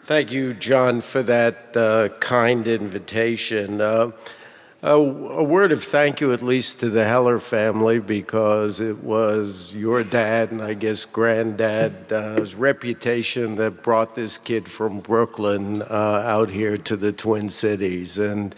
Thank you, John, for that kind invitation. A word of thank you, at least, to the Heller family, because it was your dad and I guess granddad's reputation that brought this kid from Brooklyn out here to the Twin Cities. And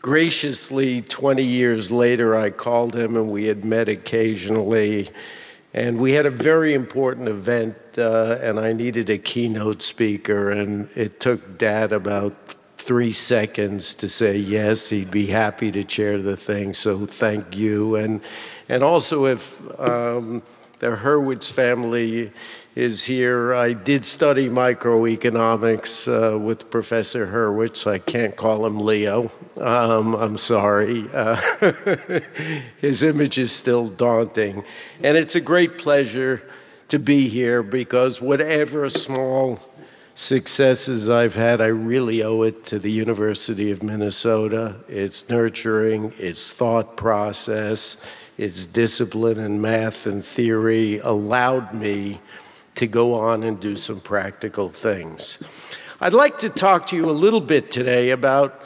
graciously, 20 years later, I called him and we had met occasionally. And we had a very important event, and I needed a keynote speaker, and it took Dad about 3 seconds to say yes, he'd be happy to chair the thing, so thank you. And also, if the Hurwicz family is here, I did study microeconomics with Professor Hurwicz. I can't call him Leo. I'm sorry. His image is still daunting. And it's a great pleasure to be here because whatever small successes I've had, I really owe it to the University of Minnesota. Its nurturing, its thought process, its discipline in math and theory allowed me to go on and do some practical things. I'd like to talk to you a little bit today about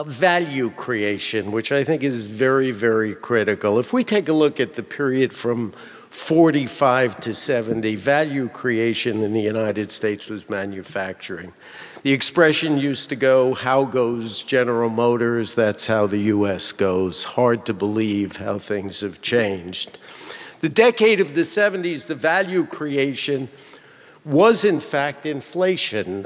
value creation, which I think is very, very critical. If we take a look at the period from 45 to 70, value creation in the United States was manufacturing. The expression used to go, how goes General Motors? That's how the US goes. Hard to believe how things have changed. The decade of the 70s, the value creation was in fact inflation.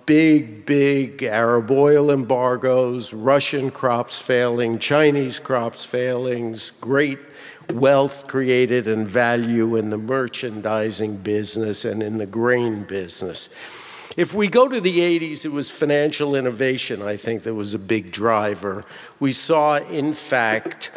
Big Arab oil embargoes, Russian crops failing, Chinese crops failings, great wealth created and value in the merchandising business and in the grain business. If we go to the 80s, it was financial innovation, I think, that was a big driver. We saw, in fact,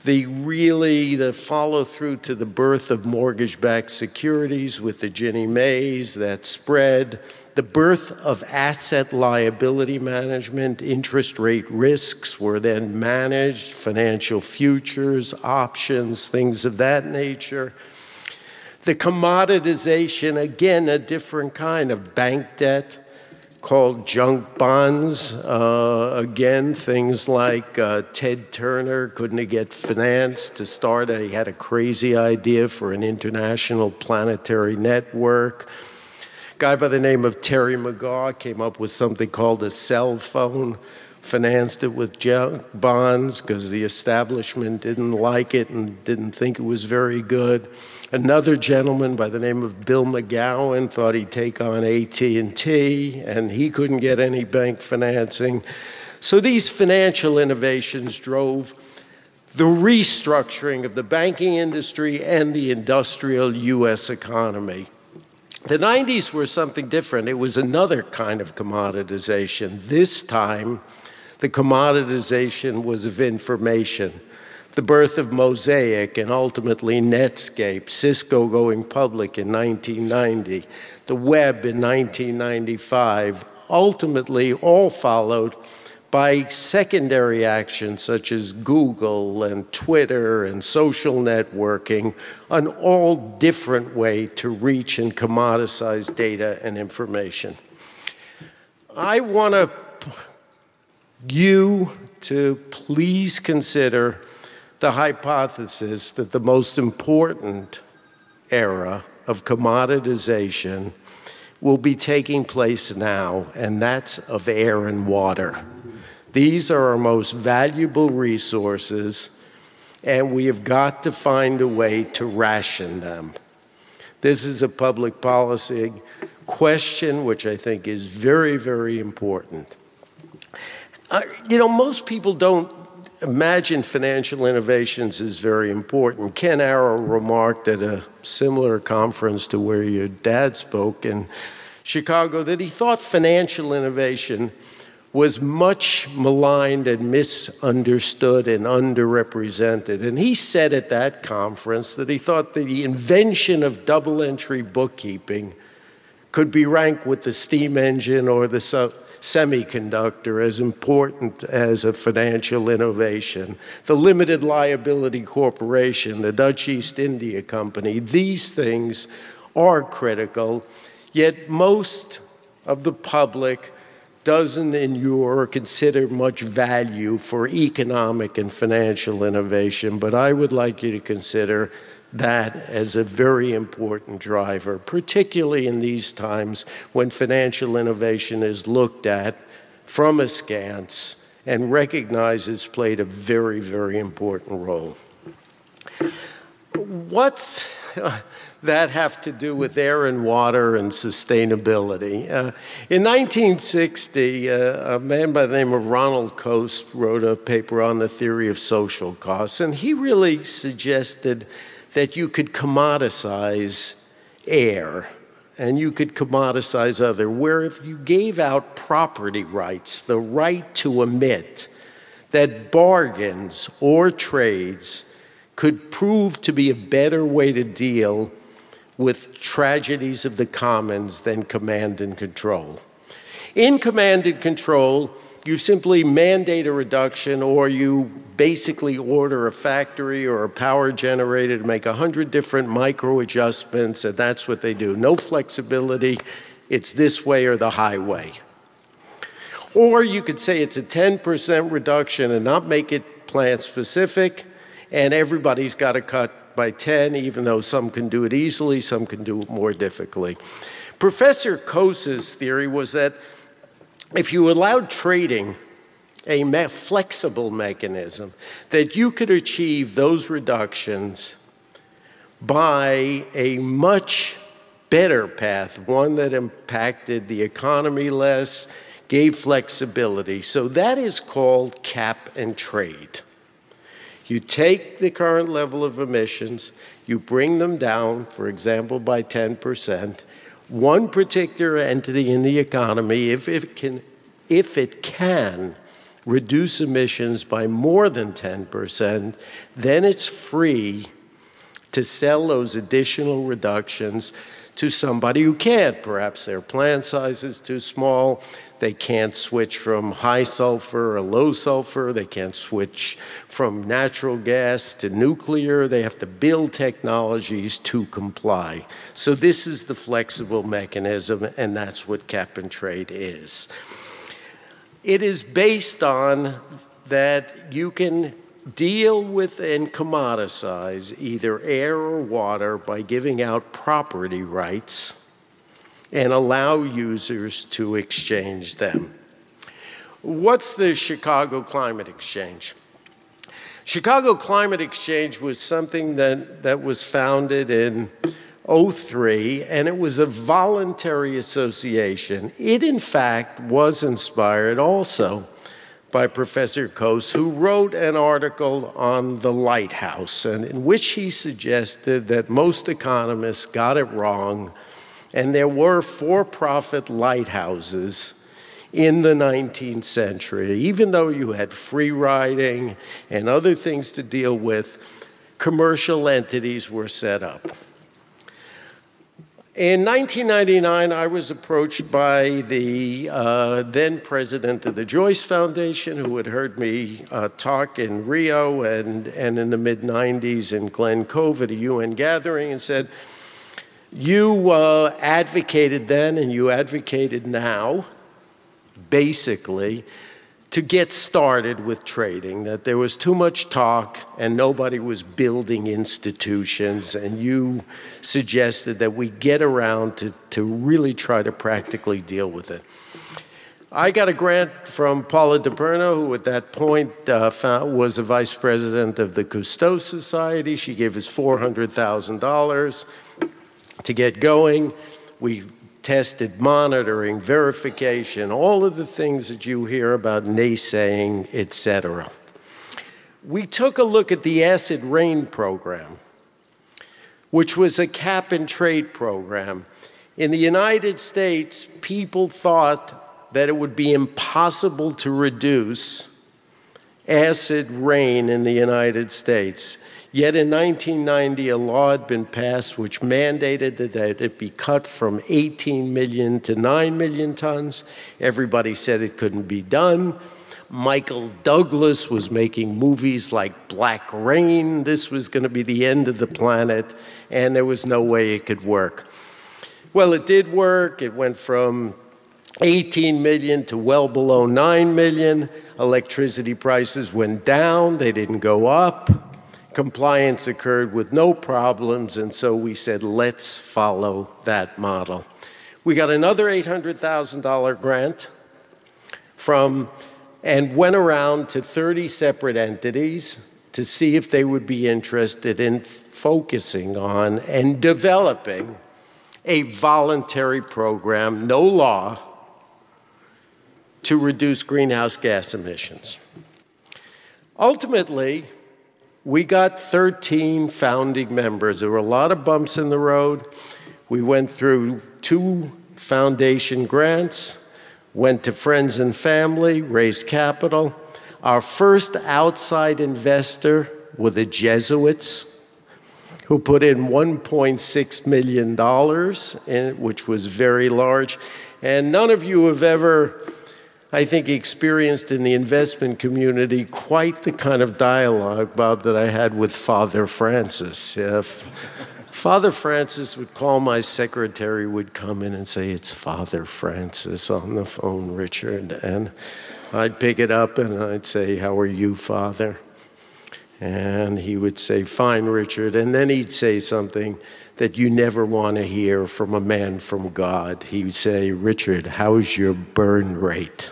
the follow-through to the birth of mortgage-backed securities with the Ginnie Maes, that spread, the birth of asset liability management, interest rate risks were then managed, financial futures, options, things of that nature. The commoditization, again, a different kind of bank debt, called junk bonds. Again, things like Ted Turner couldn't get finance to start. He had a crazy idea for an international planetary network. A guy by the name of Terry McGaugh came up with something called a cell phone, financed it with junk bonds because the establishment didn't like it and didn't think it was very good. Another gentleman by the name of Bill McGowan thought he'd take on AT&T, and he couldn't get any bank financing. So these financial innovations drove the restructuring of the banking industry and the industrial U.S. economy. The 90s were something different. It was another kind of commoditization. This time, the commoditization was of information. The birth of Mosaic and ultimately Netscape, Cisco going public in 1990, the web in 1995, ultimately all followed by secondary actions such as Google and Twitter and social networking, an all different way to reach and commoditize data and information. I want you to please consider the hypothesis that the most important era of commoditization will be taking place now, and that's of air and water. These are our most valuable resources, and we have got to find a way to ration them. This is a public policy question which I think is very, very important. Most people don't imagine financial innovations as very important. Ken Arrow remarked at a similar conference to where your dad spoke in Chicago that he thought financial innovation was much maligned and misunderstood and underrepresented. And he said at that conference that he thought the invention of double-entry bookkeeping could be ranked with the steam engine or the semiconductor as important as a financial innovation. The limited liability corporation, the Dutch East India Company, these things are critical. Yet most of the public doesn't endure or consider much value for economic and financial innovation, but I would like you to consider that as a very important driver, particularly in these times when financial innovation is looked at from askance and recognized it's played a very, very important role. What's that have to do with air and water and sustainability? In 1960, a man by the name of Ronald Coase wrote a paper on the theory of social costs, and he really suggested that you could commoditize air and you could commoditize other, where if you gave out property rights, the right to emit, that bargains or trades could prove to be a better way to deal with tragedies of the commons than command and control. In command and control, you simply mandate a reduction, or you basically order a factory or a power generator to make 100 different micro adjustments, and that's what they do. No flexibility. It's this way or the highway. Or you could say it's a 10% reduction and not make it plant specific, and everybody's got to cut by 10, even though some can do it easily, some can do it more difficultly. Professor Coase's theory was that if you allowed trading a flexible mechanism, that you could achieve those reductions by a much better path, one that impacted the economy less, gave flexibility. So that is called cap and trade. You take the current level of emissions, you bring them down, for example, by 10%. One particular entity in the economy, if it can reduce emissions by more than 10%, then it's free to sell those additional reductions to somebody who can't. Perhaps their plant size is too small. They can't switch from high sulfur or low sulfur. They can't switch from natural gas to nuclear. They have to build technologies to comply. So this is the flexible mechanism, and that's what cap and trade is. It is based on that you can deal with and commoditize either air or water by giving out property rights and allow users to exchange them. What's the Chicago Climate Exchange? Chicago Climate Exchange was something that was founded in 2003, and it was a voluntary association. It, in fact, was inspired also by Professor Coase, who wrote an article on the lighthouse, and in which he suggested that most economists got it wrong, and there were for-profit lighthouses in the 19th century. Even though you had free riding and other things to deal with, commercial entities were set up. In 1999, I was approached by the then president of the Joyce Foundation, who had heard me talk in Rio and in the mid-90s in Glen Cove at a UN gathering, and said, you advocated then and you advocated now, basically, to get started with trading, that there was too much talk and nobody was building institutions, and you suggested that we get around to really try to practically deal with it. I got a grant from Paula DiPerno, who at that point was a vice president of the Cousteau Society. She gave us $400,000 to get going. We tested monitoring, verification, all of the things that you hear about naysaying, etc. We took a look at the acid rain program, which was a cap and trade program. In the United States, people thought that it would be impossible to reduce acid rain in the United States. Yet in 1990, a law had been passed which mandated that it be cut from 18 million to 9 million tons. Everybody said it couldn't be done. Michael Douglas was making movies like Black Rain. This was going to be the end of the planet, and there was no way it could work. Well, it did work. It went from 18 million to well below 9 million. Electricity prices went down, they didn't go up. Compliance occurred with no problems, and so we said, let's follow that model. We got another $800,000 grant and went around to 30 separate entities to see if they would be interested in focusing on and developing a voluntary program, no law, to reduce greenhouse gas emissions. Ultimately, we got 13 founding members. There were a lot of bumps in the road. We went through 2 foundation grants, went to friends and family, raised capital. Our first outside investor were the Jesuits, who put in $1.6 million, which was very large. And none of you have ever, I think, experienced in the investment community quite the kind of dialogue, Bob, that I had with Father Francis. Father Francis would call, my secretary would come in and say, it's Father Francis on the phone, Richard. And I'd pick it up and I'd say, how are you, Father? And he would say, fine, Richard. And then he'd say something that you never want to hear from a man from God. He would say, Richard, how's your burn rate?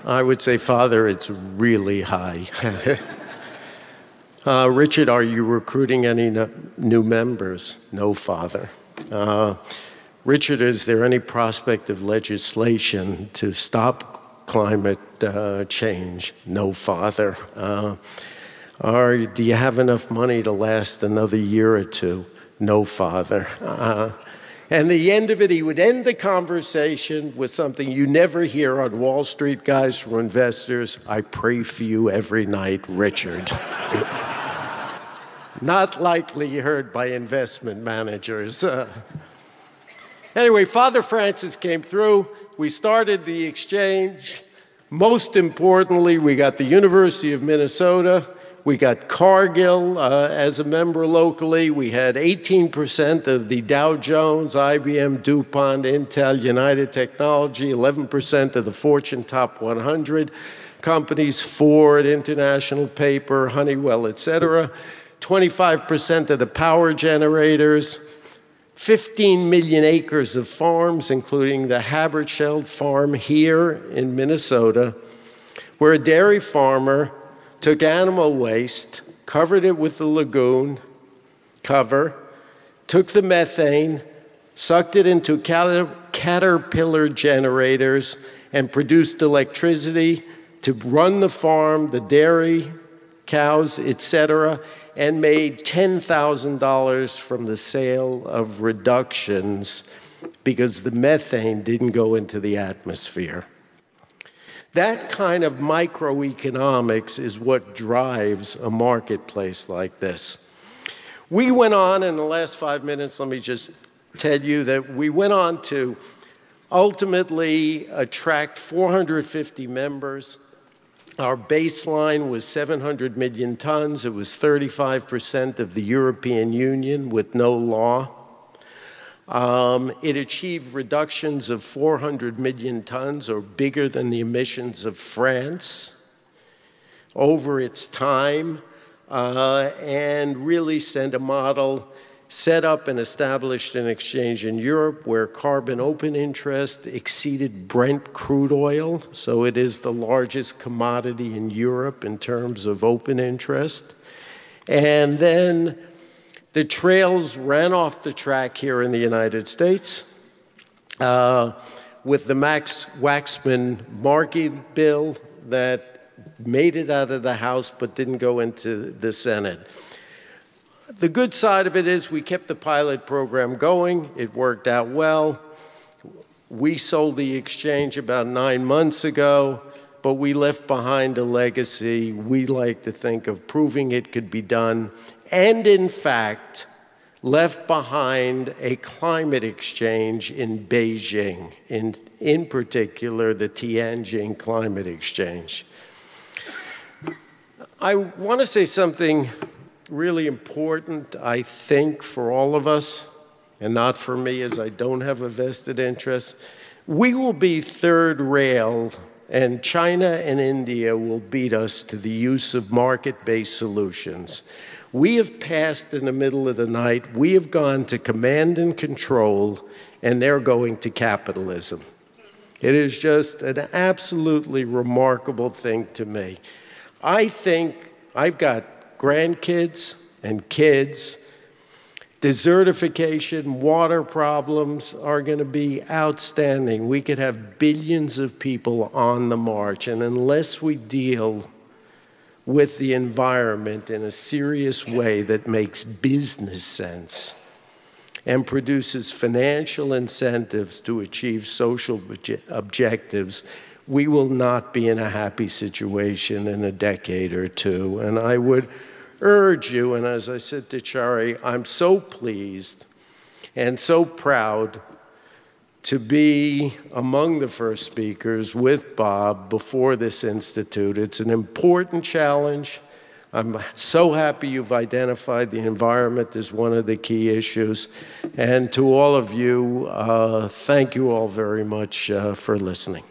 I would say, Father, it's really high. Richard, are you recruiting any new members? No, Father. Richard, is there any prospect of legislation to stop climate change? No, Father. Do you have enough money to last another year or two? No, Father. And the end of it, he would end the conversation with something you never hear on Wall Street, guys, from investors. I pray for you every night, Richard. Not likely heard by investment managers. Anyway, Father Francis came through. We started the exchange. Most importantly, we got the University of Minnesota. We got Cargill as a member locally. We had 18% of the Dow Jones, IBM, DuPont, Intel, United Technology, 11% of the Fortune Top 100 companies, Ford, International Paper, Honeywell, et cetera. 25% of the power generators, 15 million acres of farms, including the Habersheld farm here in Minnesota, where a dairy farmer took animal waste, covered it with the lagoon cover, took the methane, sucked it into caterpillar generators, and produced electricity to run the farm, the dairy, cows, etc., and made $10,000 from the sale of reductions because the methane didn't go into the atmosphere. That kind of microeconomics is what drives a marketplace like this. We went on, in the last 5 minutes, let me just tell you that we went on to ultimately attract 450 members. Our baseline was 700 million tons. It was 35% of the European Union with no law. It achieved reductions of 400 million tons, or bigger than the emissions of France, over its time, and really sent a model, set up and established an exchange in Europe where carbon open interest exceeded Brent crude oil. So it is the largest commodity in Europe in terms of open interest. And then the trails ran off the track here in the United States with the Max Waxman Markey bill that made it out of the House but didn't go into the Senate. The good side of it is we kept the pilot program going. It worked out well. We sold the exchange about 9 months ago, but we left behind a legacy. We like to think of proving it could be done, and in fact, left behind a climate exchange in Beijing, in particular the Tianjin Climate Exchange. I want to say something really important, I think, for all of us, and not for me as I don't have a vested interest. We will be third rail, and China and India will beat us to the use of market-based solutions. We have passed in the middle of the night. We have gone to command and control, and they're going to capitalism. It is just an absolutely remarkable thing to me. I think I've got grandkids and kids. Desertification, water problems are going to be outstanding. We could have billions of people on the march, and unless we deal with the environment in a serious way that makes business sense and produces financial incentives to achieve social objectives, we will not be in a happy situation in a decade or two. And I would urge you, and as I said to Chari, I'm so pleased and so proud to be among the first speakers with Bob before this institute. It's an important challenge. I'm so happy you've identified the environment as one of the key issues. And to all of you, thank you all very much for listening.